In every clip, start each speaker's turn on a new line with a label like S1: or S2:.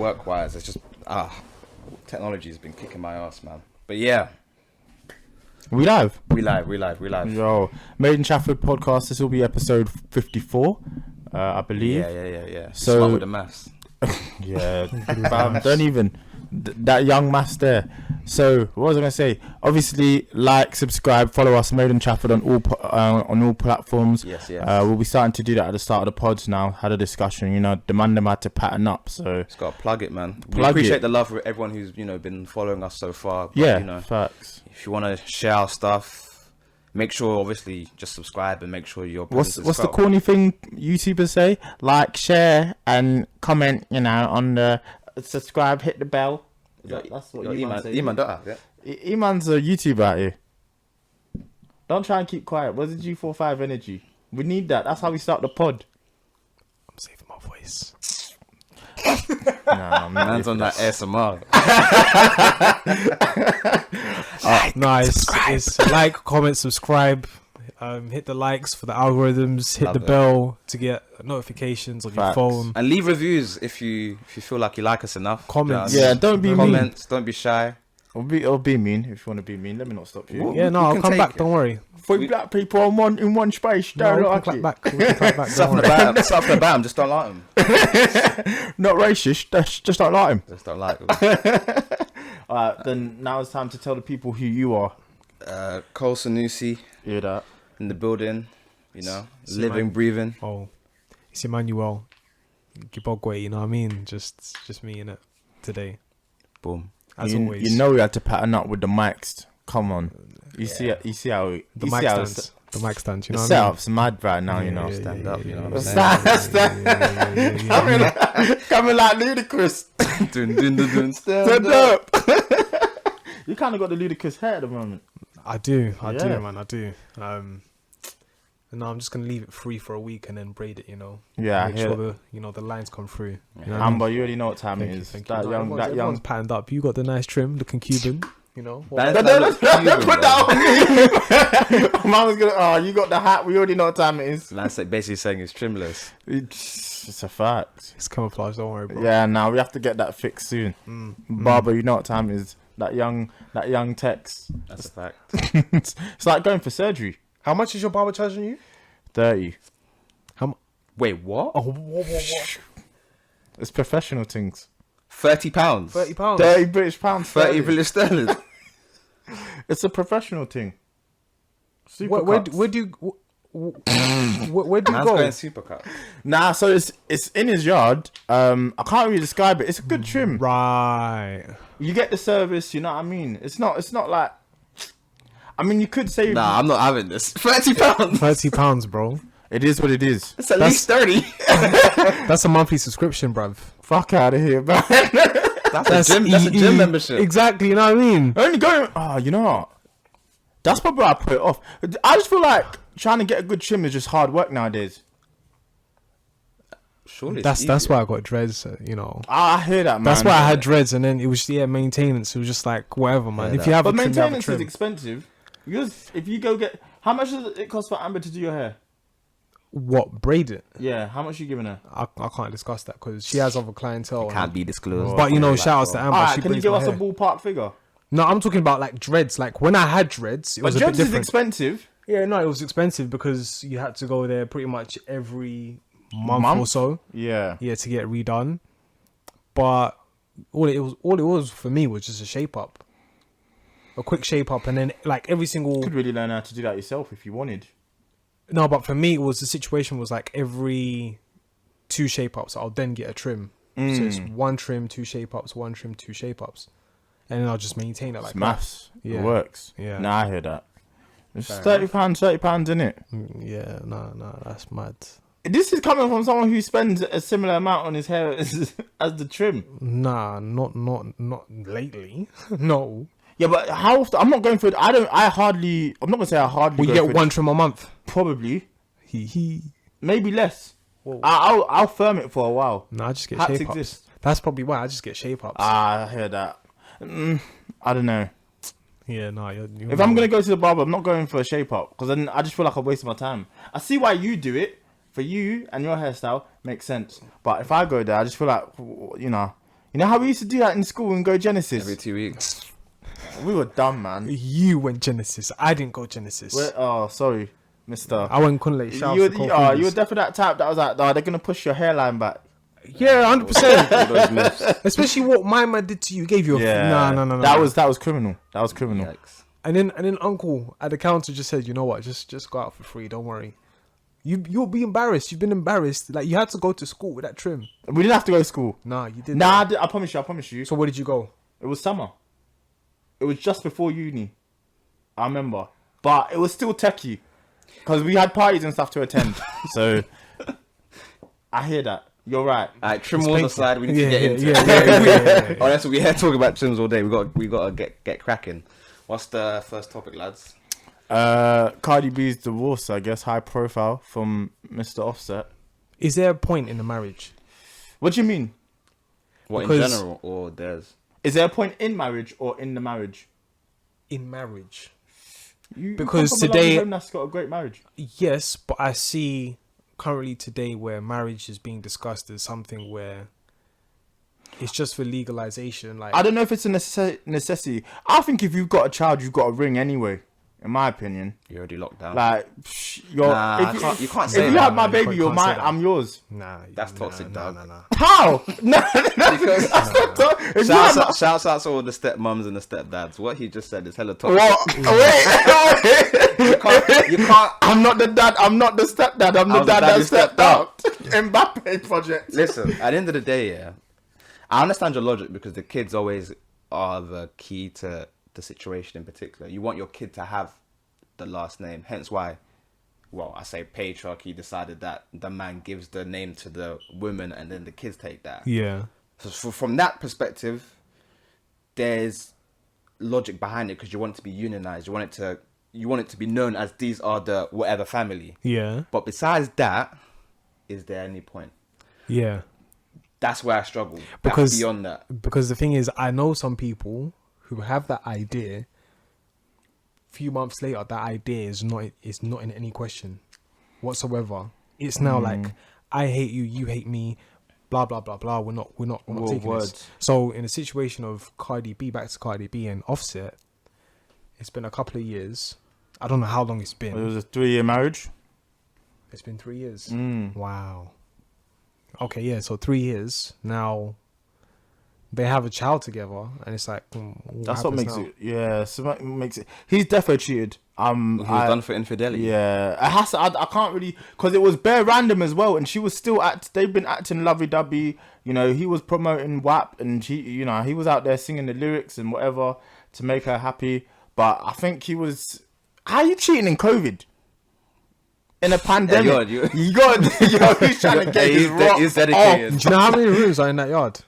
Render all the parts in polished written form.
S1: work-wise, it's just technology has been kicking my ass, man. But yeah.
S2: We live.
S1: Yo,
S2: Made in Chafford Podcast. This will be episode 54, I believe.
S1: Yeah.
S2: So
S1: smart with the maths.
S2: Yeah, don't even that young maths there. So what was I gonna say? Obviously, like, subscribe, follow us, Made in Chafford on all platforms.
S1: Yes.
S2: We'll be starting to do that at the start of the pods now. Had a discussion, demand them had to pattern up. So
S1: just gotta plug it, man. We appreciate the love for everyone who's been following us so far. But,
S2: facts.
S1: If you want to share our stuff, make sure obviously just subscribe and make sure you're.
S2: What's the corny thing YouTubers say? Like, share, and comment. On the subscribe, hit the bell. That's what Eman says.
S1: Eman,
S2: Eman's a YouTuber out here. Don't try and keep quiet. Where's the G45 energy? We need that. That's how we start the pod.
S3: I'm saving my voice.
S1: Nah, man's on that ASMR.
S3: Nice. Like, comment, subscribe. Hit the likes for the algorithms. Hit the bell to get notifications on your phone.
S1: And leave reviews if you feel like you like us enough.
S3: Comments.
S2: Yeah, don't be mean.
S1: Don't be shy.
S2: Or be mean if you want to be mean. Let me not stop you.
S3: Yeah, no, I'll come back. Don't worry.
S2: Three black people in one space.
S3: No, we can clap back.
S1: Stuff from the bottom. Just don't like them.
S2: Not racist. Just don't like him.
S1: Just don't like them.
S2: Alright, then now it's time to tell the people who you are.
S1: Cole Sanusi.
S2: Hear that?
S1: In the building, living, breathing.
S3: Oh, it's Emmanuel. Gibogwe, you know what I mean? Just me in it today.
S1: Boom.
S3: As always.
S2: We had to pattern up with the mics. Come on. You see how
S3: the mic stands. The mic stands,
S2: you know what I mean? The setup's mad right now,
S1: Stand up, you know what I'm
S2: saying? Coming like ludicrous. Stand up. You kind of got the ludicrous hair at the moment.
S3: I do, man. I do. No, I'm just gonna leave it free for a week and then braid it.
S2: Yeah,
S3: make sure the lines come through.
S2: Amber, you already know what time it is. That young,
S3: patterned up. You got the nice trim, looking Cuban. Don't
S2: put that on me. Man was gonna. You got the hat. We already know what time it is.
S1: That's basically saying it's trimless.
S2: It's a fact.
S3: It's camouflage. Don't worry, bro.
S2: Yeah, now we have to get that fixed soon. Barber, you know what time it is. That young text.
S1: That's a fact.
S2: It's like going for surgery.
S3: How much is your barber charging you?
S2: 30.
S1: Wait, what?
S3: Oh, what?
S2: It's professional things.
S1: £30.
S3: £30.
S2: 30 British pounds.
S1: 30 British sterling.
S2: It's a professional thing.
S3: Where do you go?
S1: Going supercut.
S2: Nah, so it's in his yard. I can't really describe it. It's a good trim.
S3: Right.
S2: You get the service, you know what I mean? It's not like, I mean, you could say...
S1: Nah, I'm not having this. £30.
S3: £30, bro.
S2: It is what it is.
S1: It's at least 30.
S3: That's a monthly subscription, bruv.
S2: Fuck out of here, man.
S1: That's a gym membership.
S3: Exactly, you know what I mean?
S2: Only going... Oh, you know what? That's probably why I put it off. I just feel like trying to get a good trim is just hard work nowadays.
S1: Surely
S3: that's why I got dreads,
S2: I hear that, man.
S3: That's why I had dreads, and then it was maintenance. It was just like whatever, man. If you have a trim,
S2: maintenance is expensive. Because if you go get, how much does it cost for Amber to do your hair?
S3: What, braid it?
S2: Yeah, how much are you giving her?
S3: I can't discuss that because she has other clientele.
S1: It can't be disclosed.
S3: But shout outs to Amber.
S2: Alright, can you give us a ballpark figure?
S3: No, I'm talking about like dreads. Like when I had dreads, it was a bit different.
S2: Is expensive.
S3: Yeah, no, it was expensive because you had to go there pretty much every month or so.
S2: Yeah,
S3: to get redone. But all it was for me was just a shape up, a quick shape up, and then like every single.
S2: You could really learn how to do that yourself if you wanted.
S3: No, but for me, the situation was like every 2 shape ups, I'll then get a trim. So it's 1 trim, 2 shape ups, 1 trim, 2 shape ups, and then I'll just maintain it like
S2: maths.
S3: Yeah.
S2: It works.
S3: Yeah.
S2: Nah, I hear that. It's £30, innit?
S3: Yeah, no, that's mad.
S2: This is coming from someone who spends a similar amount on his hair as the trim.
S3: Nah, not lately. No.
S2: Yeah, but how often? I'm not going for it. I'm not going to say I hardly.
S3: Well, you get 1 trim a month.
S2: Probably. Maybe less.
S3: Whoa.
S2: I'll firm it for a while.
S3: No, I just get
S2: Hats
S3: shape ups.
S2: exist.
S3: That's probably why I just get shape ups.
S2: I hear that. I don't know.
S3: Yeah, no.
S2: If I'm going to go to the barber, I'm not going for a shape up because then I just feel like I'm wasting my time. I see why you do it. For you and your hairstyle, makes sense. But if I go there, I just feel like, You know how we used to do that in school and go Genesis?
S1: Every 2 weeks.
S2: We were dumb, man.
S3: You went Genesis. I didn't go Genesis.
S2: Oh, sorry, Mister.
S3: I went Kunle.
S2: You were definitely that type that was like, oh, they're gonna push your hairline back.
S3: Yeah, 100%.
S1: All those myths.
S3: Especially what my man did to you. Gave you a no.
S2: That was criminal. That was criminal.
S1: Yikes.
S3: And then Uncle at the counter just said, you know what, just go out for free. Don't worry. You'll be embarrassed. You've been embarrassed. Like, you had to go to school with that trim.
S2: We didn't have to go to school.
S3: Nah, you didn't.
S2: Nah, I promise you.
S3: So where did you go?
S2: It was summer. It was just before uni. I remember. But it was still techie. Because we had parties and stuff to attend. So, I hear that. You're right.
S1: Alright, trim wars aside, we need to get into it.
S3: Yeah.
S1: Oh, that's what we here talking about trims all day. We got to get cracking. What's the first topic, lads?
S2: Cardi B's divorce, I guess, high profile from Mr. Offset.
S3: Is there a point in the marriage?
S2: What do you mean?
S1: What,
S3: Because-
S1: in general or theirs?
S2: Is there a point in marriage or in the marriage?
S3: In marriage.
S2: You
S3: Because
S2: come from a
S3: today-
S2: lovely home that's got a great marriage.
S3: Yes, but I see currently today where marriage is being discussed as something where it's just for legalization. Like,
S2: I don't know if it's a necessity. I think if you've got a child, you've got a ring anyway. In my opinion,
S1: You're already locked down.
S2: like you're.
S1: Nah, you can't say
S2: If you
S1: that.
S2: have my
S3: You
S2: baby, you're
S3: can't say
S2: mine.
S3: that.
S2: I'm yours.
S3: nah,
S1: That's toxic, dog.
S3: Nah.
S2: How? No, that's not toxic. If you have my-
S1: Shouts out to all the stepmoms and the stepdads. What he just said is hella toxic.
S2: What? Wait.
S1: You can't.
S2: I'm not the dad. I'm not the stepdad. I'm the
S1: was the
S2: dad
S1: dad
S2: that
S1: who
S2: stepped
S1: stepped
S2: out. Mbappe project.
S1: Listen, at the end of the day, yeah, I understand your logic because the kids always are the key to the situation in particular. You want your kid to have the last name, hence why, well, I say patriarchy decided that the man gives the name to the woman and then the kids take that.
S3: Yeah.
S1: So from that perspective, there's logic behind it because you want it to be unionized. You want it to be known as these are the whatever family.
S3: Yeah.
S1: But besides that, is there any point?
S3: Yeah.
S1: That's where I struggle.
S3: Because-
S1: That's beyond that.
S3: Because the thing is, I know some people who have that idea. Few months later, that idea is not in any question whatsoever. It's now like, I hate you, you hate me, blah blah blah blah. We're not taking
S2: words.
S3: this. So in a situation of Cardi B, back to Cardi B and Offset, it's been a couple of years. I don't know how long it's been.
S2: It was a 3-year marriage.
S3: It's been 3 years.
S2: Mm.
S3: Wow. Okay, yeah. So 3 years now. They have a child together, and it's like
S2: That's what makes
S3: now?
S2: it. Yeah, so what makes it. He's definitely cheated.
S1: He was done for infidelity.
S2: Yeah, it has to. I can't really because it was bare random as well, and she was still They've been acting lovey-dovey. You know, he was promoting WAP, and he was out there singing the lyrics and whatever to make her happy. But I think he was. How are you cheating in COVID? In a pandemic,
S1: Yeah,
S2: you got. He's trying to get his rock.
S1: He's dedicated.
S3: Do you know how many rooms are in that yard?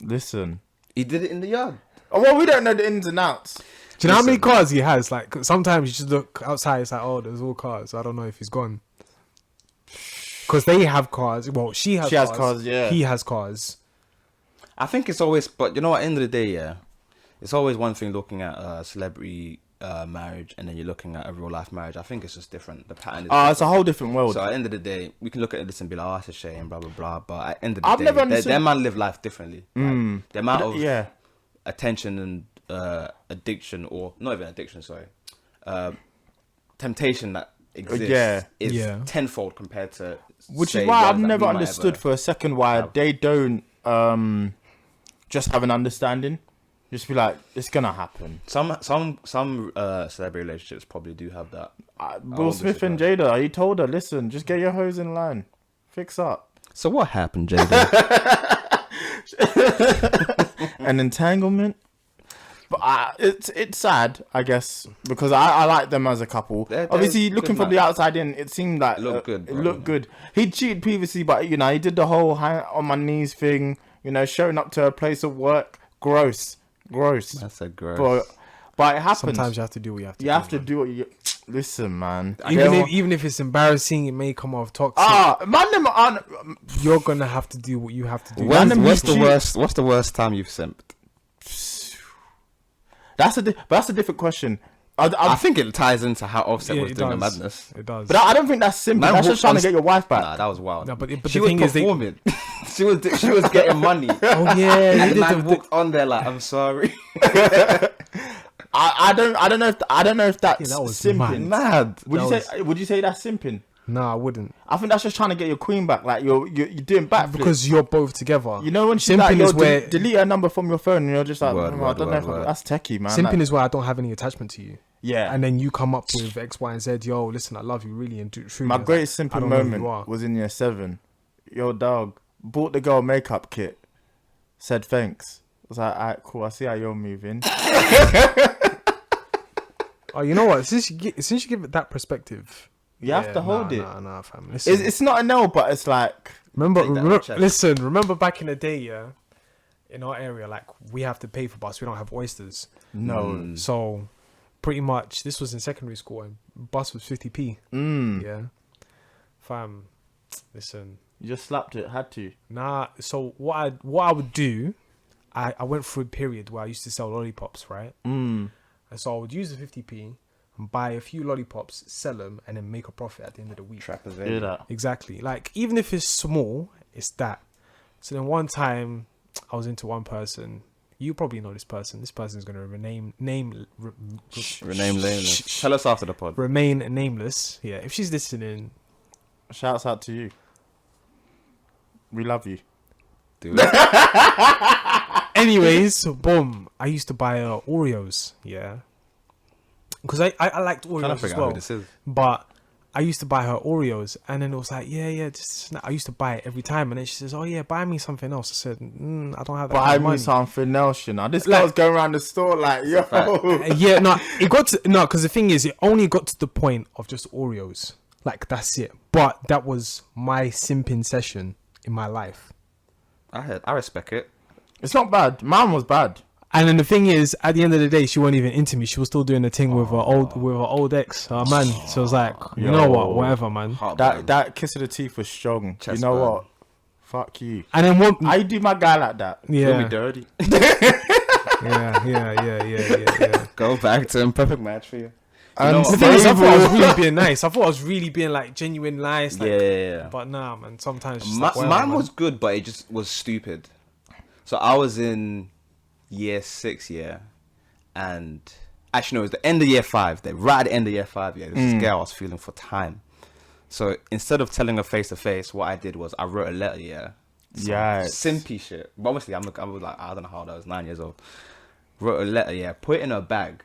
S2: Listen.
S1: He did it in the yard.
S2: Oh, well, we don't know the ins and outs.
S3: Do you know how many cars he has? Like, sometimes you just look outside, it's like, oh, there's all cars. I don't know if he's gone. Because they have cars. Well, she has cars.
S2: Yeah.
S3: He has cars.
S1: I think it's always, but you know what? At the end of the day, yeah, it's always one thing looking at a celebrity marriage and then you're looking at a real life marriage. I think it's just different. The pattern is different.
S2: It's a whole different world.
S1: So at the end of the day, we can look at this and be like, oh, it's a shame, blah, blah, blah. But at the end of the
S2: I've
S1: day,
S2: never understood-
S1: their man live life differently. Like, the amount of attention and addiction, or not even addiction, sorry, temptation that exists is tenfold compared to
S2: Which
S1: say,
S2: is why I've
S1: ones that
S2: never
S1: we might
S2: understood
S1: ever
S2: for a second why
S1: have.
S2: they don't just have an understanding. Just be like, it's gonna happen.
S1: Some celebrity relationships probably do have that.
S2: Will Smith and Jada, he told her, listen, just get your hose in line, fix up.
S1: So what happened, Jada?
S2: An entanglement. But it's sad, I guess, because I like them as a couple.
S1: They're
S2: Obviously,
S1: good
S2: looking from the
S1: man.
S2: outside in, it seemed like
S1: It looked good,
S2: It
S1: bro.
S2: looked good. He cheated previously, but he did the whole hang on my knees thing. Showing up to a place of work. Gross.
S1: That's a gross.
S2: But it happens.
S3: Sometimes you have to do what you have to do.
S2: You have to do what you. Listen, man.
S3: Even if it's embarrassing, it may come off toxic.
S2: Man, them aren't.
S3: You're gonna have to do what you have to do.
S1: What's the worst time you've simped?
S2: That's a different question.
S1: I think it ties into how Offset was
S3: it
S1: doing the
S3: does.
S1: madness.
S3: It does.
S2: But I don't think that's simple.
S1: Man
S2: That's just
S1: walked
S2: trying
S1: on
S2: to get your wife back.
S1: Nah, that was wild.
S3: No, but
S1: she
S3: the
S1: was
S3: thing is,
S1: performing. She was getting money.
S3: Oh yeah,
S1: And
S3: you
S1: the man
S3: did
S1: walked on there like, I'm sorry.
S2: I don't know if that's
S3: Yeah, that was
S2: simping.
S1: Mad.
S2: Would you say that's simping?
S3: No, I wouldn't.
S2: I think that's just trying to get your queen back. Like you're doing backflips.
S3: Because you're both together.
S2: You know when she's
S3: Simping
S2: like, yo,
S3: is where
S2: delete her number from your phone, and you're just like,
S1: Word,
S2: I don't know if
S1: word.
S2: that's techie, man.
S3: simping
S2: Like,
S3: is where I don't have any attachment to you.
S2: yeah.
S3: And then you come up with X, Y, and Z. Yo, listen, I love you really and truly.
S2: My
S3: It's
S2: greatest
S3: like, I
S2: simping
S3: don't know who you
S2: moment
S3: are.
S2: was in year 7. Yo, dog, bought the girl makeup kit. Said thanks. I was like, alright, cool. I see how you're moving.
S3: Oh, you know what? Since you give it that perspective,
S2: You have to hold it.
S3: Nah, fam. Listen,
S2: It's not a no, but it's like,
S3: remember back in the day, yeah, in our area, like we have to pay for bus. We don't have oysters.
S2: no.
S3: So pretty much, this was in secondary school, and bus was 50p. Yeah, fam. Listen,
S2: You just slapped it. Had to.
S3: nah. So what I would do, I went through a period where I used to sell lollipops, right? And so I would use the 50p and buy a few lollipops, sell them, and then make a profit at the end of the week.
S2: Hear that?
S3: Exactly. Like, even if it's small, it's that. So then one time, I was into one person. You probably know this person. This person is going to remain
S1: nameless. Tell us after the pod.
S3: remain nameless. Yeah, if she's listening,
S2: Shouts out to you. We love you.
S1: Dude.
S3: anyways, boom. I used to buy Oreos. Yeah, because I liked
S1: Trying to
S3: Oreos as
S1: figure out
S3: well.
S1: who this is.
S3: But I used to buy her Oreos, and then it was like, yeah. I used to buy it every time, and then she says, "Oh yeah, buy me something else." I said, "I don't have that
S2: Buy
S3: kind of
S2: me
S3: money."
S2: something else, you know. This
S3: Like-
S2: girl's going around the store like, yo.
S3: Yeah, no, because the thing is, it only got to the point of just Oreos. Like, that's it. But that was my simping session in my life.
S1: I respect it.
S2: It's not bad. Mine was bad.
S3: And then the thing is, at the end of the day, she wasn't even into me. She was still doing the thing with her old ex, her man. So I was like, you know what, whatever, man.
S2: That kiss of the teeth was strong.
S1: Chest
S2: you know
S1: burn.
S2: what? Fuck you.
S3: And then one,
S2: I do my guy like that.
S1: You'll
S3: yeah,
S1: be dirty.
S3: yeah.
S1: Go back to perfect match for you.
S2: And
S3: The thing is, I thought I was really being nice. I thought I was really being like genuine nice. Like,
S1: Yeah.
S3: But nah, man. Sometimes it's just like,
S1: Mine
S3: whatever, man.
S1: was good, but it just was stupid. So I was in year 6, and actually no, it was the end of year 5. Right at the end of year 5, There's this girl I was feeling for time. So instead of telling her face to face, what I did was I wrote a letter, simpy shit. But obviously I was like, I don't know how old I was, 9 years old. Wrote a letter, put it in her bag.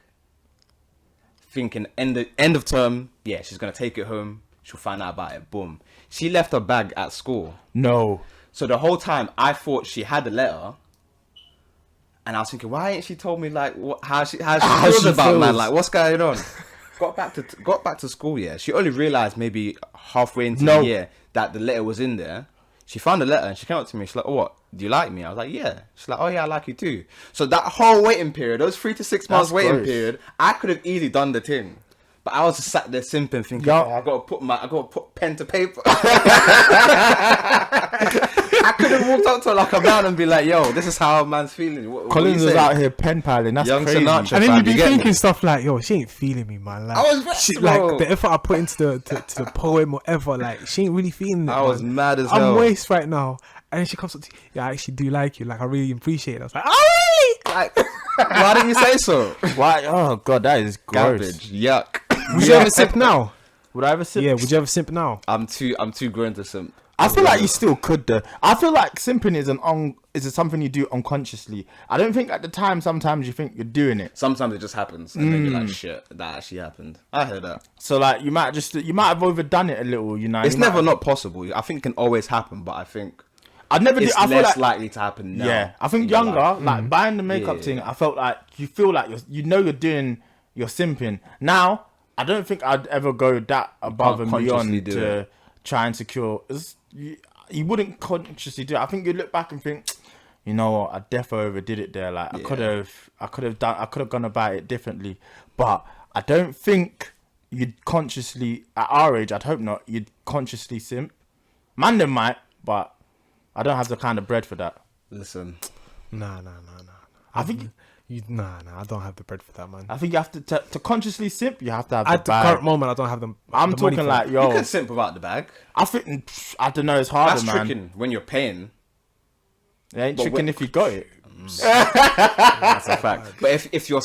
S1: Thinking end of term, she's gonna take it home. She'll find out about it. Boom. She left her bag at school.
S2: No.
S1: So the whole time I thought she had the letter, and I was thinking, why ain't she told me like how she feels about man? Like what's going on? got back to school. She only realized maybe halfway into the year that the letter was in there. She found the letter and she came up to me. She's like, "Oh, what? Do you like me?" I was like, "Yeah." She's like, "Oh yeah, I like you too." So that whole waiting period, those 3 to 6 months waiting period, I could have easily done the thing. But I was just sat there simping, thinking, I gotta put pen to paper. I could have walked up to her like a man and be like, "Yo, this is how a man's feeling." What
S2: Collins was out here pen paling. That's
S1: Young
S2: crazy.
S1: Sinatra.
S3: And then you'd be
S1: You get
S3: thinking
S1: me?
S3: stuff like, yo, she ain't feeling me, man. Like,
S1: I was vexed,
S3: she,
S1: bro.
S3: like the effort I put into the poem or whatever, like, she ain't really feeling it.
S1: I was
S3: man.
S1: mad as hell.
S3: I'm waste right now. And then she comes up to you, yeah, I actually do like you. Like, I really appreciate it. I was like, oh, really?
S1: Like, why didn't you say so?
S2: Why? Oh god, that is gross.
S1: Garbage. Yuck.
S3: Would you ever simp now?
S2: Would I ever simp?
S3: Yeah, would you ever simp now?
S1: I'm too grown to simp.
S2: I feel like you still could though. I feel like simping is something you do unconsciously. I don't think at the time sometimes you think you're doing it.
S1: Sometimes it just happens, and then you're like, "Shit, that actually happened." I heard that.
S2: So like you might have overdone it a little, you know.
S1: It's
S2: You
S1: never
S2: might-
S1: not possible. I think it can always happen, but I think
S2: I never did.
S1: it's
S2: I feel
S1: less
S2: like
S1: likely to happen now.
S2: yeah. I think
S1: in your
S2: younger,
S1: life.
S2: like buying the makeup
S1: Yeah.
S2: thing. I felt like you feel like you're doing your simping. Now I don't think I'd ever go that above and
S1: consciously
S2: beyond
S1: do
S2: to
S1: it.
S2: try and secure. You wouldn't consciously do it. I think you look back and think, you know what, I defo overdid it there. Like I could have gone about it differently. But I don't think you'd consciously at our age. I'd hope not. You'd consciously simp. Man, they might, but I don't have the kind of bread for that.
S1: Listen,
S3: Nah.
S2: I think
S3: I don't have the bread for that, man.
S2: you have to consciously simp. You have to have the
S3: At the
S2: bag.
S3: current moment, I don't have them.
S2: I'm
S3: the money
S2: talking
S3: for
S2: like
S3: it.
S1: you
S2: yo.
S1: can simp without the bag.
S2: I think I don't know. It's harder,
S1: That's
S2: man.
S1: tricking when you're paying.
S2: It ain't
S1: But
S2: chicken if you got it.
S1: That's a fact. But if you're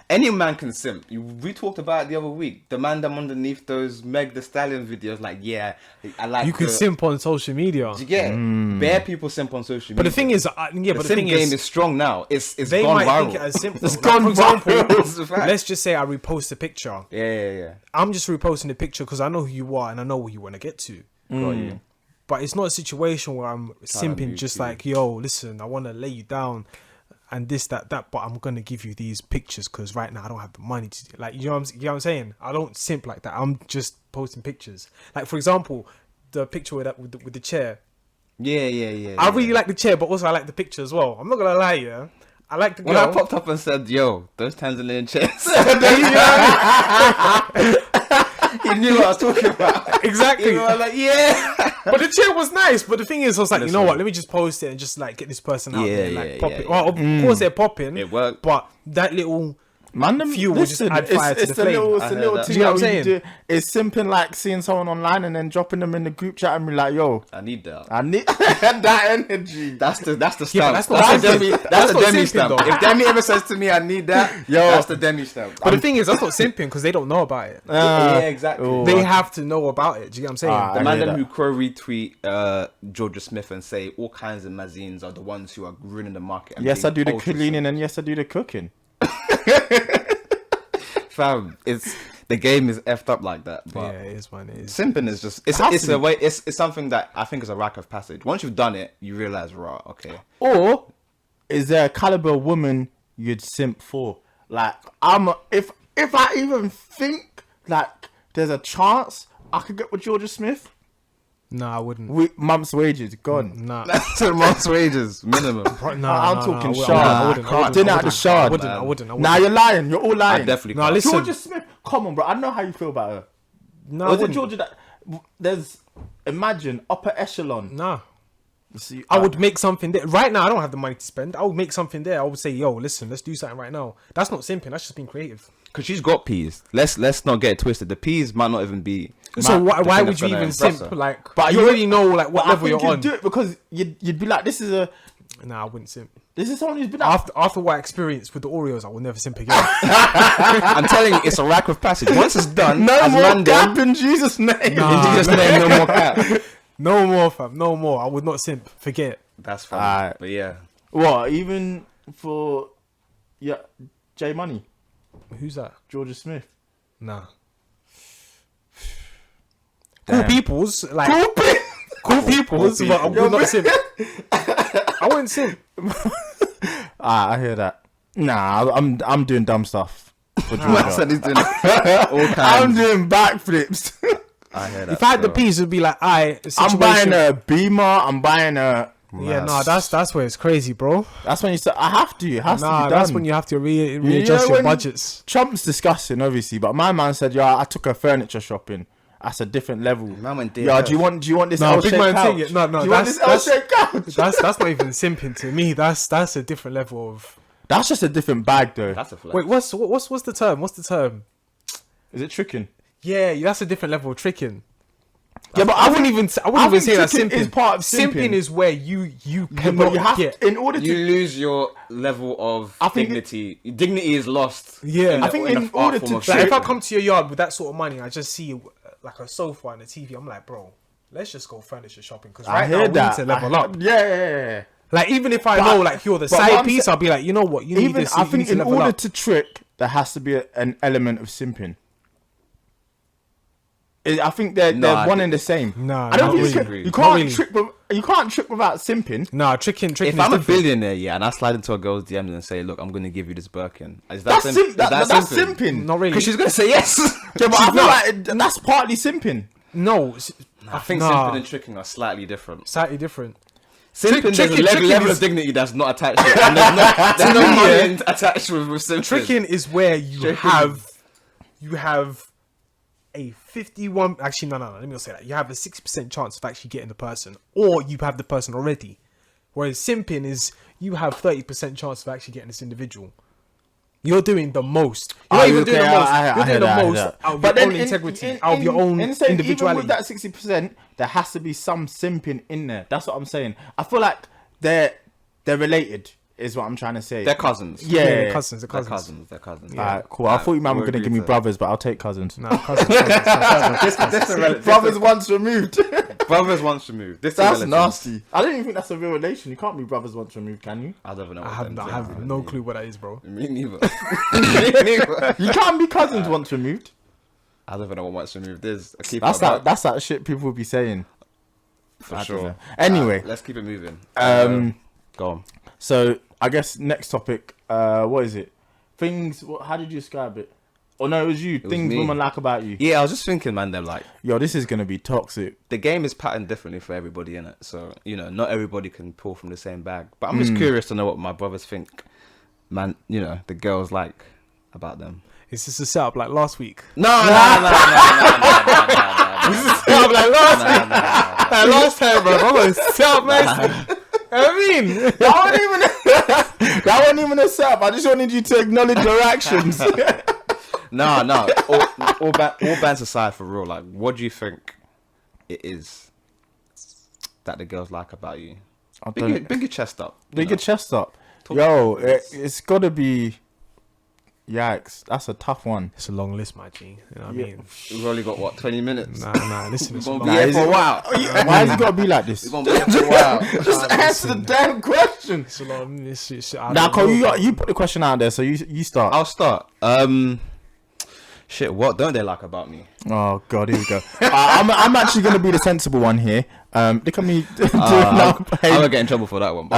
S1: any man can simp. We talked about it the other week. The man them underneath those Meg the Stallion videos, like, yeah, I like.
S3: You can simp on social media.
S1: Do you get it? Bare people simp on social media.
S3: But the thing is, the
S1: simp game is strong now. It's
S3: they
S1: gone
S3: might
S1: viral.
S3: think it as simple.
S2: It's
S3: Like,
S2: gone
S3: for example,
S2: viral.
S3: let's just say I repost a picture.
S1: Yeah.
S3: I'm just reposting the picture because I know who you are and I know what you want to get to.
S1: Got you.
S3: But it's not a situation where I'm simping just like, yo, listen, I want to lay you down and this, that, but I'm going to give you these pictures because right now I don't have the money to do. Like, you know what I'm saying? I don't simp like that. I'm just posting pictures. Like, for example, the picture with the chair.
S1: Yeah.
S3: I really like the chair, but also I like the picture as well. I'm not going to lie, yeah. I like the girl.
S1: When I popped up and said, yo, those Tanzanian chairs. He knew what I was talking about.
S3: Exactly.
S1: You know, like, yeah.
S3: But the chair was nice. But the thing is, I was like, you know
S1: Listen.
S3: what? Let me just post it and just like get this person out there, like pop it.
S1: yeah.
S3: Well, of course they're popping.
S1: It worked.
S3: But that little
S2: Man,
S3: fuel will just add fire to the flame.
S2: It's
S1: I
S2: the
S1: heard
S2: little
S1: that.
S2: thing
S3: Do you know
S2: that
S3: what I'm
S2: we
S3: saying?
S2: do. It's simping like seeing someone online and then dropping them in the group chat and be like, yo,
S1: I need that.
S2: I need that energy.
S1: That's the stamp.
S3: Yeah, but that's not
S1: that's the
S3: simping.
S1: Demi.
S3: That's
S1: That's the
S3: not
S1: Demi
S3: simping,
S1: stamp.
S3: though.
S1: If Demi ever says to me, I need that,
S2: Yo.
S1: that's the Demi stamp.
S3: But the thing is, that's not simping because they don't know about it.
S1: Yeah, exactly.
S2: oh.
S3: They have to know about it. Do you get what I'm saying?
S2: Ah,
S1: The
S2: I
S1: man
S2: hear
S1: them
S2: that.
S1: who retweet Georgia Smith and say all kinds of magazines are the ones who are ruining the market. and
S2: Yes, I
S1: being
S2: do the
S1: ultra
S2: cleaning and yes, I do the cooking.
S1: Fam, the game is effed up like that.
S3: yeah,
S1: But
S3: it is, man. It is.
S1: simping is just it's
S2: has to
S1: a
S2: be.
S1: way. It's something that I think is a rite of passage. Once you've done it, you realize, right? Okay,
S2: Or is there a caliber woman you'd simp for? Like, if I even think like there's a chance I could get with Georgia Smith,
S3: Nah, I wouldn't.
S2: month's wages gone.
S3: Nah.
S1: that's a month's wages minimum.
S2: I'm talking
S3: I
S2: shard.
S3: wouldn't.
S2: Dinner at the shard.
S3: I wouldn't.
S2: Nah, you're lying. You're all lying.
S1: I definitely.
S3: No,
S1: can't.
S3: listen.
S2: Georgia Smith, come on, bro. I know how you feel about her.
S3: No,
S2: Or
S3: I
S2: is it
S3: wouldn't.
S2: Georgia that there's imagine upper echelon?
S3: Nah.
S2: See,
S3: I would make something there. Right now, I don't have the money to spend. I would make something there. I would say, yo, listen, let's do something right now. That's not simping. That's just being creative.
S1: Because she's got peas. Let's not get it twisted. The peas might not even be.
S3: So why
S1: thing
S3: would
S1: that's
S3: you
S1: gonna
S3: even
S1: impress
S3: simp?
S1: her.
S3: Like,
S2: But
S3: you
S2: you-
S3: already know like what
S2: But
S3: level
S2: I think
S3: you're
S2: you'd
S3: on.
S2: do it because you'd be like, this is
S3: Nah, I wouldn't simp.
S2: someone who's been out.
S3: After what I experienced with the Oreos, I will never simp again.
S1: I'm telling you, it's a rack of passage. Once it's done,
S2: No
S1: as
S2: more
S1: man done,
S2: gap in Jesus' name.
S3: Nah.
S1: in Jesus' name, no more cap.
S3: No more, fam. No more. I would not simp. Forget.
S1: That's fine.
S2: Alright.
S1: But yeah,
S2: What? Even for J Money,
S3: Who's that?
S2: Georgia Smith.
S3: Nah. Cool
S1: Damn.
S3: peoples, like cool peoples, but I would not simp. I wouldn't simp.
S2: I hear that. Nah, I'm doing dumb stuff for
S1: man
S2: Georgia.
S1: said he's doing all kinds.
S2: I'm doing backflips.
S1: I hear that.
S3: If I had the
S1: bro.
S3: peas, it'd be like,
S2: I'm buying a Beamer. I'm buying a.
S3: Yeah, nah, that's where it's crazy, bro.
S2: That's when you say I have to. It has to be
S3: Nah,
S2: done.
S3: that's when you have to readjust
S2: know
S3: your
S2: when-
S3: budgets.
S2: Trump's discussing, obviously, but my man said, "Yeah, I took her furniture shopping. That's a different level."
S1: Man went
S2: Yeah,
S1: deep.
S2: do you want this
S3: No,
S2: L-shaped
S3: big man
S2: couch?
S3: thing. No,
S2: Do you want this L-shaped couch?
S3: That's not even simping to me. That's a different level of.
S2: That's just a different bag, though.
S1: That's a flex.
S3: Wait, what's the term? What's the term?
S2: Is it tricking?
S3: Yeah, that's a different level of tricking.
S2: Yeah, but
S3: I wouldn't even say that
S2: tricking
S3: simping
S2: is part of
S3: Simping
S2: simping.
S3: is where you
S2: But
S3: cannot
S2: you have
S3: get.
S2: in order
S1: You
S2: to.
S1: lose your level of
S2: I think
S1: dignity. Dignity is lost.
S3: Yeah. I
S2: think
S1: a
S2: in
S1: art
S2: order
S1: form
S2: to
S1: of
S2: trick-
S3: Like if I
S1: shaping.
S3: come to your yard with that sort of money, I just see like a sofa and a TV. I'm like, bro, let's just go furniture shopping because
S2: I
S3: right now
S2: hear
S3: we
S2: that.
S3: need to level up.
S2: Yeah.
S3: Like even if I
S2: But-
S3: know like you're the
S2: but what
S3: side
S2: I'm
S3: piece,
S2: sa-
S3: I'll be like, you know what, you need
S2: Even
S3: this.
S2: I
S3: you
S2: think
S3: need to
S2: in
S3: level
S2: order
S3: up.
S2: to trick, there has to be an element of simping. I think they're
S1: I
S2: one
S1: think-
S2: and the same.
S3: Nah,
S2: I don't
S3: not
S2: think
S3: really.
S2: you
S3: Not
S2: can't
S3: really.
S2: trick. You can't trick without simping.
S3: Nah, tricking
S1: If
S3: is
S1: I'm a
S3: different.
S1: billionaire, yeah, and I slide into a girl's DMs and say, "Look, I'm going to give you this Birkin," is that
S2: That's
S1: simp?
S2: sim-
S1: Is
S2: that's
S1: simping?
S2: simping.
S3: Not really.
S1: Because she's going to say yes.
S2: Yeah, but I
S3: She's
S2: feel
S3: not.
S2: like that's partly simping.
S3: No,
S1: I think
S3: Nah.
S1: simping and tricking are slightly different.
S3: slightly different.
S1: Simping, there's a
S3: tricking
S1: level
S3: is-
S1: of dignity that's not attached to it. And there's no money attached with simping.
S3: Tricking is where you have a 51. Actually, no. Let me not say that. You have a 60% chance of actually getting the person, or you have the person already. Whereas simping is you have 30% chance of actually getting this individual. You're doing the most. You're not even doing the most. You're doing the most out of your own integrity, out of your own
S2: saying, even
S3: individuality.
S2: with that 60%, there has to be some simping in there. That's what I'm saying. I feel like they're related. Is what I'm trying to say.
S1: They're cousins.
S2: Yeah,
S3: they're cousins.
S1: They're cousins.
S2: Yeah. Alright, cool. I thought you man were gonna give me brothers, but I'll take cousins.
S3: Nah, cousins.
S2: Brothers once removed.
S1: Brothers once removed.
S2: That's nasty. I don't even think that's a real relation. You can't be brothers once removed, can you?
S1: I don't even know.
S3: I have no clue what that is, bro.
S1: Me neither.
S2: You can't be cousins once removed.
S1: I don't even know what once removed is.
S2: That's that shit people will be saying.
S1: For sure.
S2: Anyway,
S1: let's keep it moving. Go on.
S2: So I guess next topic. What is it? Things. How did you describe it? Oh no, it was you. Things women like about you.
S1: Yeah, I was just thinking, man. They're like,
S2: yo, this is gonna be toxic.
S1: The game is patterned differently for everybody, innit? So not everybody can pull from the same bag. But I'm just curious to know what my brothers think, man. The girls like about them.
S3: Is this a setup like last week?
S1: No.
S3: This is a setup like last week. Last time, bro. I'm gonna set up nicely. I mean,
S2: that wasn't even a setup. I just wanted you to acknowledge your actions.
S1: No. All bands aside, for real. Like, what do you think it is that the girls like about you? Bring your chest up.
S2: Bring your chest up. Yo, it's gotta be. Yikes, that's a tough one.
S3: It's a long list, my G. You know what I mean?
S1: We've only got, what, 20 minutes?
S3: Nah, listen.
S1: We're going to be here for a while.
S2: Why has it got to be like this?
S1: We're going to be here for a while.
S2: Just answer the damn question.
S3: It's a long list.
S2: Now, Cole, you put the question out there, so you start.
S1: I'll start. Shit, what don't they like about me?
S2: Oh, God, here we go. I'm actually going to be the sensible one here. Look at me.
S1: I'm going to get in trouble for that one.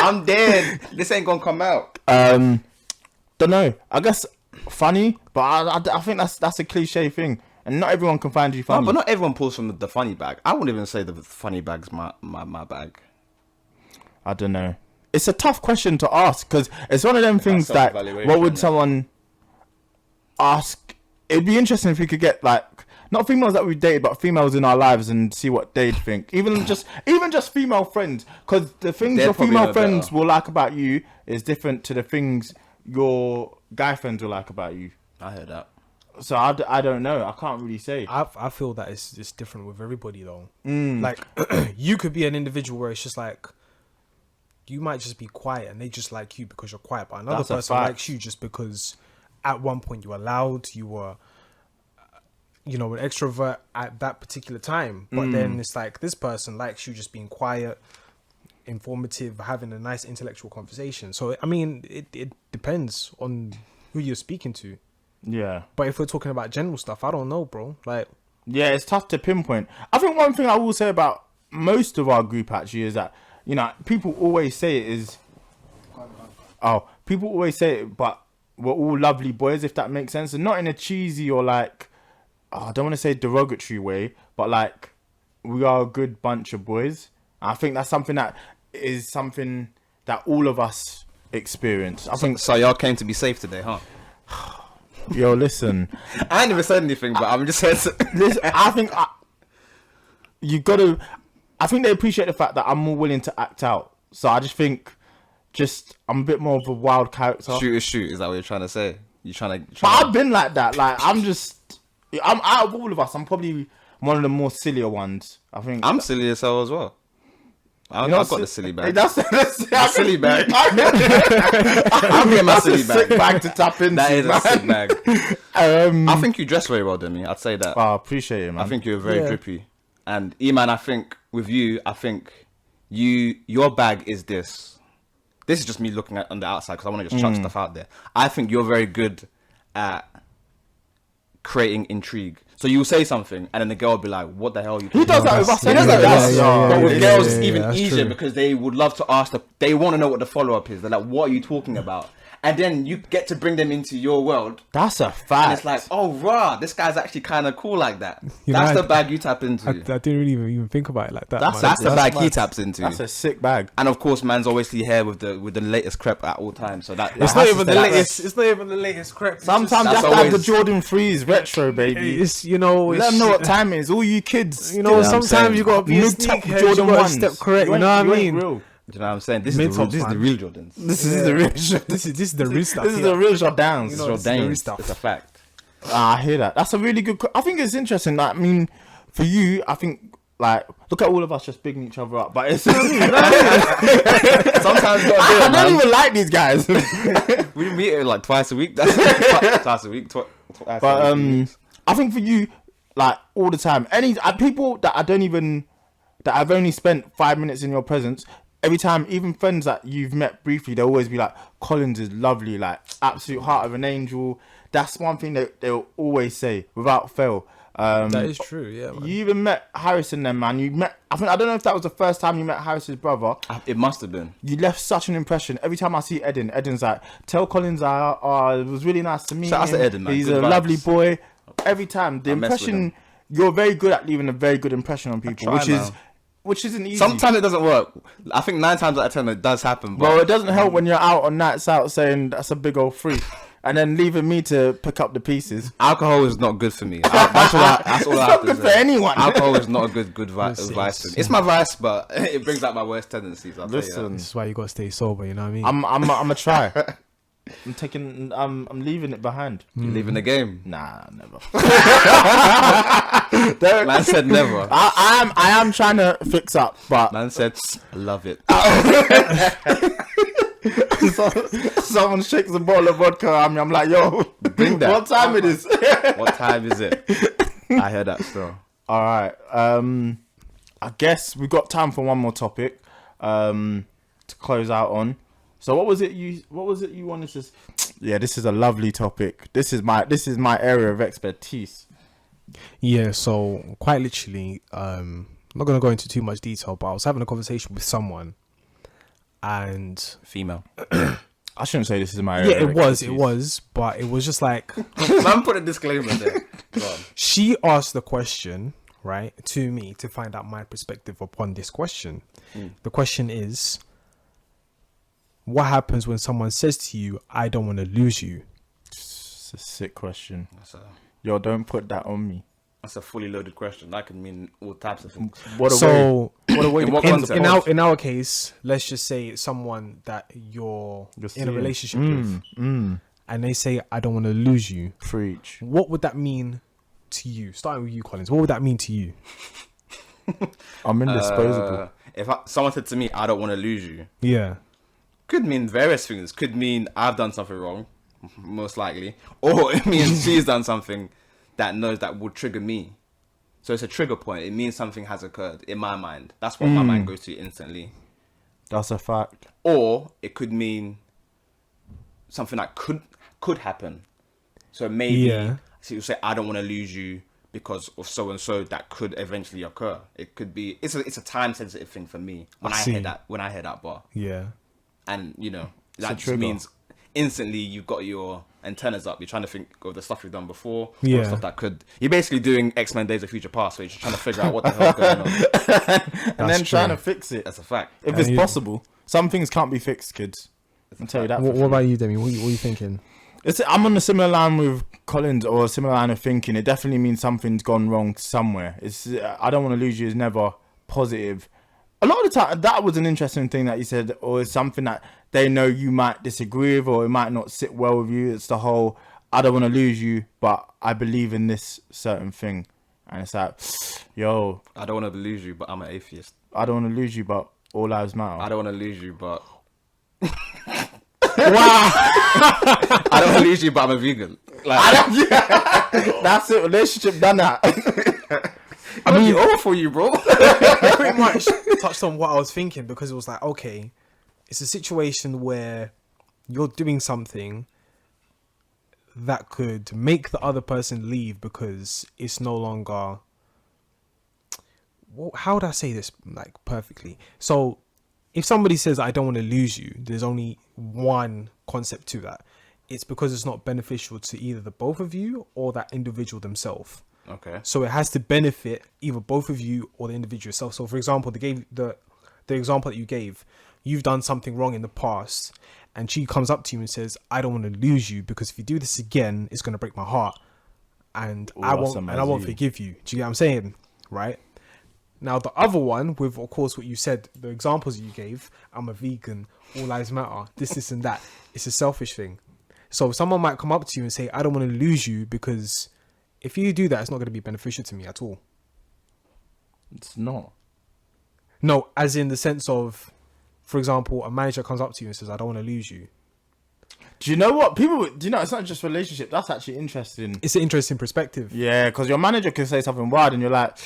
S1: I'm dead. This ain't gonna come out.
S2: Don't know. I guess funny, but I think that's a cliche thing, and not everyone can find you funny.
S1: No, but not everyone pulls from the funny bag. I wouldn't even say the funny bag's my bag.
S2: I don't know. It's a tough question to ask because it's one of them things that what would someone ask? It'd be interesting if we could get like not females that we've dated, but females in our lives and see what they'd think. Even just female friends, because the things your female friends will like about you is different to the things your guy friends will like about you.
S1: I heard that.
S2: So I don't know. I can't really say.
S3: I feel that it's different with everybody though. Like you could be an individual where it's just like you might just be quiet and they just like you because you're quiet, but another person likes you just because at one point you were loud, you were an extrovert at that particular time, but then it's like this person likes you just being quiet, informative, having a nice intellectual conversation. So I mean it depends on who you're speaking to.
S2: Yeah,
S3: but if we're talking about general stuff, I don't know, bro. Like,
S2: yeah, it's tough to pinpoint. I think one thing I will say about most of our group actually is that people always say it is people always say it, but we're all lovely boys, if that makes sense, and not in a cheesy or like I don't want to say derogatory way, but like we are a good bunch of boys. I think that's something that all of us experience. I think
S1: so. Y'all came to be safe today, huh?
S2: Yo, listen.
S1: I ain't never said anything, but I'm just saying.
S2: Listen, I think I think they appreciate the fact that I'm more willing to act out. So I just think, I'm a bit more of a wild character.
S1: Shoot. Is that what you're trying to say? But
S2: I've been like that. Like I'm out of all of us, I'm probably one of the more sillier ones. I think
S1: I'm silly as hell as well. I've got the silly bag.
S2: That's
S1: silly bag. I'm getting my silly bag.
S2: Sick bag to tap into.
S1: That is a sick bag. I think you dress very well, Demi. I'd say that.
S2: I appreciate it, man.
S1: I think you're very drippy. And Eman, I think with you, your bag is this. This is just me looking at on the outside because I want to just chuck stuff out there. I think you're very good at creating intrigue. So you will say something and then the girl will be like, what the hell are you talking about?
S2: He does that with us.
S1: He does that with us. But with girls, it's even
S3: that's
S1: easier
S3: true.
S1: because they would love to ask, they want to know what the follow-up is. They're like, what are you talking about? And then you get to bring them into your world.
S2: That's a fact.
S1: And it's like, oh, rah, this guy's actually kind of cool like that. That's the bag you tap into.
S3: I didn't really even think about it like that.
S1: That's the bag he taps into.
S2: That's a sick bag.
S1: And of course, man's always here with the latest crepe at all times. So
S3: it's not even the latest. It's not even the latest crepe.
S2: Sometimes you have to have the Jordan 3s retro, baby.
S3: It's
S2: let them know what time it is. All you kids,
S3: sometimes you gotta be a sneakerhead.
S2: Jordan
S3: You gotta
S2: 1s.
S3: step correct. You know what I mean?
S2: Real.
S1: Do you know what I'm saying? This is the real Jordans.
S2: This is the real.
S3: This is the real stuff.
S2: This is the real Jordans.
S3: You know, this is the real stuff.
S1: It's a fact.
S2: I hear that. That's a really good. I think it's interesting. I mean, for you, I think like, look at all of us just bigging each other up. But it's
S1: Sometimes you gotta do it,
S2: I don't
S1: man.
S2: even like these guys.
S1: We meet like twice a week. That's twice a week. Twice
S2: But
S1: a week.
S2: I think for you, like all the time, people that I've only spent 5 minutes in your presence. Every time, even friends that you've met briefly, they'll always be like, Collins is lovely, like absolute heart of an angel. That's one thing that they'll always say without fail.
S3: That is true, yeah, man.
S2: You even met Harrison then, man. I don't know if that was the first time you met Harrison's brother.
S1: It must have been.
S2: You left such an impression. Every time I see Eden's like, tell Collins it was really nice to meet
S1: Shout out
S2: him.
S1: to Eden, man.
S2: He's
S1: Good
S2: a
S1: vibes.
S2: lovely boy. Every time, the
S1: I mess with
S2: impression,
S1: him.
S2: you're very good at leaving a very good impression on people,
S1: try,
S2: which isn't easy.
S1: Sometimes it doesn't work. I think 9 times out of 10 it does happen. But
S2: Well, it doesn't help when you're out on nights out saying that's a big old freak, and then leaving me to pick up the pieces.
S1: alcohol is not good for me. That's all I
S2: It's
S1: have
S2: not
S1: to
S2: good
S1: say.
S2: for anyone.
S1: Alcohol is not a good
S3: Listen,
S1: vice for me. It's my vice, but it brings out my worst tendencies. I'll tell you
S2: Listen,
S3: This is why you gotta stay sober. You know what I mean?
S2: I'm gonna try. I'm leaving it behind.
S1: that. You're leaving the game.
S2: Nah, never.
S1: Man said never.
S2: I am trying to fix up, but
S1: Man said, I love it.
S2: someone shakes a bottle of vodka at me. I'm like, yo,
S1: Bring that.
S2: what time it is?
S1: What time is it? I heard that still.
S2: All right. I guess we got time for one more topic to close out on. So what was it you wanted to? Yeah, this is a lovely topic. This is my area of expertise.
S3: Yeah, so quite literally, I'm not gonna go into too much detail, but I was having a conversation with someone, and
S1: Female.
S2: I shouldn't say this is my area.
S3: yeah,
S2: of expertise.
S3: it was, but it was just like
S1: Man put a disclaimer there. Go on.
S3: she asked the question, right, to me to find out my perspective upon this question. The question is, what happens when someone says to you, "I don't want to lose you"?
S2: It's a sick question.
S1: That's a,
S2: Yo, don't put that on me.
S1: that's a fully loaded question. That can mean all types of things.
S2: What a way.
S3: So
S2: What a way
S1: In
S2: to
S1: what
S2: cleanse
S1: context?
S2: the pot.
S3: in our case, let's just say it's someone that you're in a
S2: seeing.
S3: relationship with, and they say, "I don't want to lose you."
S2: Preach.
S3: What would that mean to you? Starting with you, Collins. What would that mean to you?
S2: I'm indisposable.
S1: If someone said to me, I don't want to lose you,
S3: Yeah.
S1: could mean various things. Could mean I've done something wrong, most likely. Or it means she's done something that knows that will trigger me. So it's a trigger point. It means something has occurred in my mind. That's what my mind goes to instantly.
S2: That's a fact.
S1: Or it could mean something that could happen. So maybe so you say I don't want to lose you because of so and so that could eventually occur. It could be it's a time sensitive thing for me when I hear that bar.
S3: Yeah.
S1: And you know that just
S2: trigger.
S1: means instantly you've got your antennas up. You're trying to think of the stuff you've done before. Or
S3: Yeah.
S1: stuff that could. You're basically doing X-Men Days of Future Past. So you're just trying to figure out what the hell's going on.
S2: And then
S3: That's
S2: trying
S3: true.
S2: to fix it.
S1: That's a fact.
S2: If it's
S3: you-
S2: possible. Some things can't be fixed, kids. I'll tell you that.
S3: What about you, Demi? What are you thinking?
S2: I'm on a similar line with Collins, or a similar line of thinking. It definitely means something's gone wrong somewhere. I don't want to lose you is never positive. A lot of the time, that was an interesting thing that you said, or it's something that they know you might disagree with, or it might not sit well with you. It's the whole, I don't want to lose you, but I believe in this certain thing. And it's like, yo,
S1: I don't want to lose you, but I'm an atheist.
S2: I don't want to lose you, but all lives matter.
S1: I don't want to lose you, but
S2: Wow.
S1: I don't want to lose you, but I'm a vegan. Like,
S2: That's it. Relationship done that.
S1: I mean, over for you, bro.
S3: Pretty much touched on what I was thinking, because it was like, okay, it's a situation where you're doing something that could make the other person leave because it's no longer. Well, how would I say this like perfectly? So, if somebody says I don't want to lose you, there's only one concept to that. It's because it's not beneficial to either the both of you or that individual themselves.
S1: Okay.
S3: So it has to benefit either both of you or the individual itself. So for example, the example that you gave, you've done something wrong in the past, and she comes up to you and says, I don't want to lose you because if you do this again, it's going to break my heart, and I won't forgive you. Do you get what I'm saying? Right? Now the other one, with of course what you said, the examples you gave, I'm a vegan, all lives matter, this and that, it's a selfish thing. So someone might come up to you and say, I don't want to lose you because if you do that, it's not going to be beneficial to me at all.
S2: It's not.
S3: No, as in the sense of, for example, a manager comes up to you and says, "I don't want to lose you."
S2: Do you know what? Do you know, it's not just relationship. That's actually interesting.
S3: It's an interesting perspective.
S2: Yeah, because your manager can say something wild and you're like,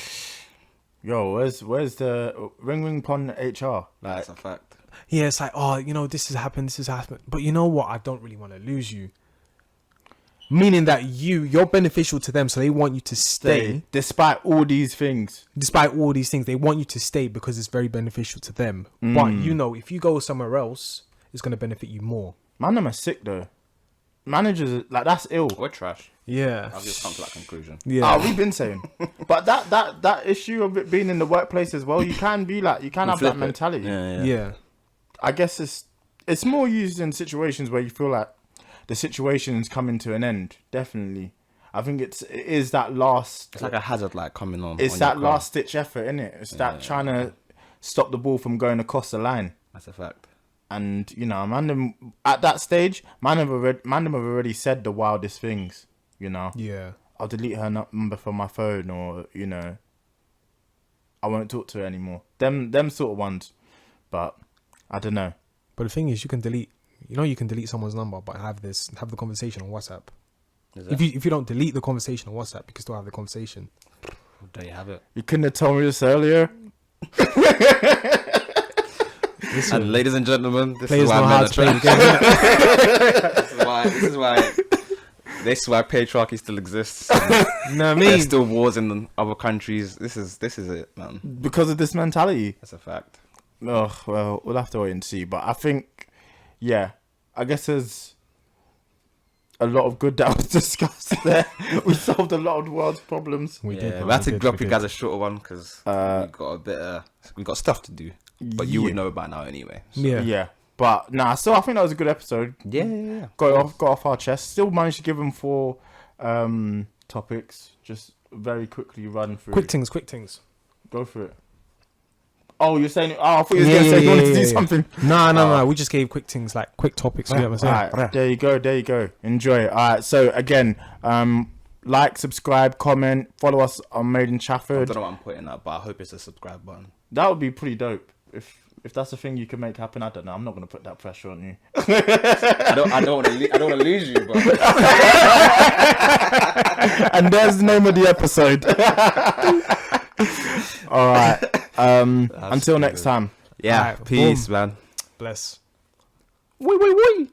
S2: yo, where's the ring pon HR? Like,
S1: That's a fact.
S3: Yeah, it's like, oh, this has happened. But you know what? I don't really want to lose you. Meaning that you're beneficial to them, so they want you to stay.
S2: Despite all these things.
S3: Despite all these things, they want you to stay because it's very beneficial to them. But, if you go somewhere else, it's going to benefit you more.
S2: Man, them are sick, though. Managers, like, that's ill.
S1: We're trash.
S3: Yeah.
S1: I've just come to that conclusion.
S3: Yeah.
S2: We've been saying. But that issue of it being in the workplace as well, you can have that mentality.
S3: Yeah.
S2: I guess it's more used in situations where you feel like the situation's coming to an end. Definitely. I think it is that last...
S1: It's like a hazard light coming on.
S2: It's that last ditch effort, isn't it? It's that trying to stop the ball from going across the line.
S1: That's a fact.
S2: And, at that stage, man have already said the wildest things,
S3: Yeah.
S2: I'll delete her number from my phone, or, I won't talk to her anymore. Them sort of ones. But, I don't know.
S3: But the thing is, you can delete someone's number, but have the conversation on WhatsApp. If you don't delete the conversation on WhatsApp, you can still have the conversation.
S1: There you have it.
S2: You couldn't have told me this earlier.
S3: Listen,
S1: And ladies and gentlemen, this
S3: players
S1: is why
S3: know
S1: men
S3: how
S1: are
S3: to play the
S1: trash. This is why patriarchy still exists.
S3: game.
S1: There's still wars in other countries. This is it, man.
S2: Because of this mentality.
S1: That's a fact.
S2: Oh, well, we'll have to wait and see. But I think, I guess there's a lot of good that was discussed there. We solved a lot of the world's problems.
S3: We did.
S1: We had to drop you guys a shorter one because we got stuff to do. But you would know by now anyway. So.
S2: Yeah. But so I think that was a good episode.
S1: Yeah.
S2: Got off our chest. Still managed to give them 4 topics. Just very quickly run through.
S3: Quick things.
S2: Go for it. Oh, you're saying? Oh, I thought you were going to say you wanted to do something.
S3: No. We just gave quick things, like quick topics. You know what I'm saying?
S2: Right, there you go. Enjoy it. All right. So again, like, subscribe, comment, follow us on Made in
S1: I
S2: Chafford.
S1: don't know what I'm putting up, but I hope it's a subscribe button.
S2: That would be pretty dope. If that's a thing you can make happen, I don't know. I'm not going to put that pressure on you.
S1: I don't want to lose you, but
S2: And there's the name of the episode. All right. Until next time.
S1: yeah,
S3: Right,
S1: peace,
S3: boom.
S1: man.
S3: Bless.
S2: Wee.